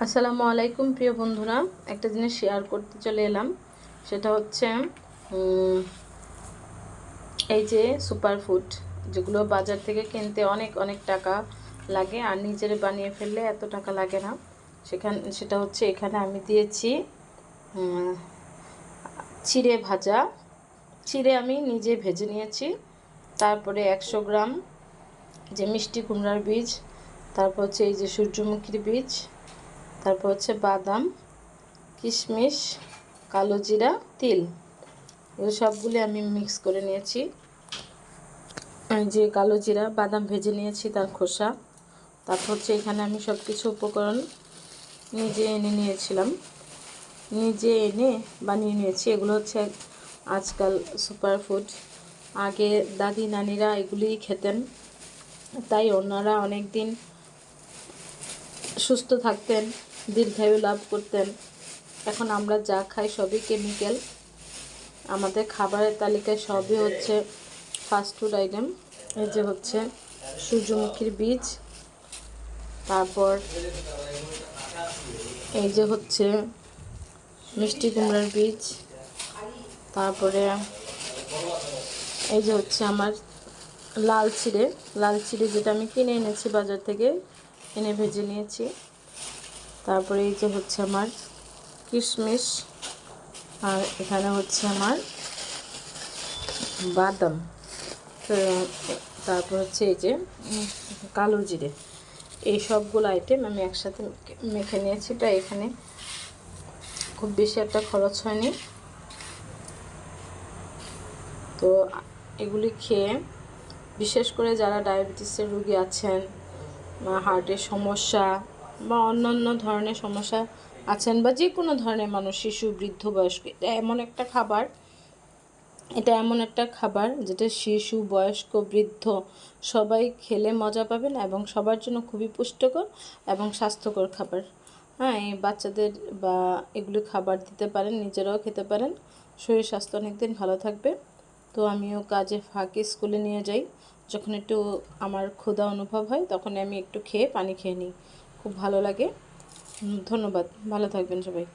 আসসালামু আলাইকুম প্রিয় বন্ধুরা, একটা জিনিস শেয়ার করতে চলে এলাম। সেটা হচ্ছে এই যে সুপার ফুড, যেগুলো বাজার থেকে কিনতে অনেক অনেক টাকা লাগে আর নিজের বানিয়ে ফেললে এত টাকা লাগে না। সেটা হচ্ছে এখানে আমি দিয়েছি চিড়ে ভাজা। চিড়ে আমি নিজে ভেজে নিয়েছি। তারপরে 100 গ্রাম যে মিষ্টি কুমড়ার বীজ, তারপর হচ্ছে এই যে সূর্যমুখীর বীজ, তারপর হচ্ছে বাদাম, কিশমিশ, কালো জিরা, তিল, এগুলো সবগুলি আমি মিক্স করে নিয়েছি। যে কালো জিরা বাদাম ভেজে নিয়েছি তার খোসা। তারপর হচ্ছে এখানে আমি সব কিছু উপকরণ নিজে এনে নিয়েছিলাম, নিজে এনে বানিয়ে নিয়েছি। এগুলো হচ্ছে আজকাল সুপার ফুড। আগে দাদি নানিরা এগুলিই খেতেন, তাই ওনারা অনেক দিন সুস্থ থাকতেন, দীর্ঘায়ু লাভ করতেন। এখন আমরা যা খাই সবই কেমিক্যাল। আমাদের খাবারের তালিকায় সবই হচ্ছে ফাস্টফুড আইটেম। এই যে হচ্ছে সূর্যমুখীর বীজ, তারপর এই যে হচ্ছে মিষ্টি কুমড়ার বীজ, তারপরে এই যে হচ্ছে আমার লাল চিড়ে যেটা আমি কিনে এনেছি বাজার থেকে, এনে ভেজে নিয়েছি। তারপরে এই যে হচ্ছে আমার কিশমিশ, আর এখানে হচ্ছে আমার বাদাম, তারপর হচ্ছে এই যে কালো জিরে। এই সবগুলো আইটেম আমি একসাথে মেখে নিয়েছি। প্রায় এখানে খুব বেশি একটা খরচ হয়নি। তো এগুলি খেয়ে বিশেষ করে যারা ডায়াবেটিসের রোগী আছেন বা হার্টের সমস্যা বা অন্যান্য ধরনের সমস্যা আছেন, বা যে কোনো ধরনের মানুষ, শিশু, বৃদ্ধ, বয়স্ক, এটা এমন একটা খাবার যেটা শিশু, বয়স্ক, বৃদ্ধ সবাই খেলে মজা পাবেন এবং সবার জন্য খুবই পুষ্টিকর এবং স্বাস্থ্যকর খাবার। হ্যাঁ, এই বাচ্চাদের বা এগুলি খাবার দিতে পারেন, নিজেরাও খেতে পারেন, শরীর স্বাস্থ্য অনেক দিন ভালো থাকবে। তো আমিও কাজে ফাঁকে স্কুলে নিয়ে যাই, যখন একটু আমার ক্ষুধা অনুভব হয় তখন আমি একটু খেয়ে পানি খেয়ে নিই, খুব ভালো লাগে। ধন্যবাদ, ভালো থাকবেন সবাই।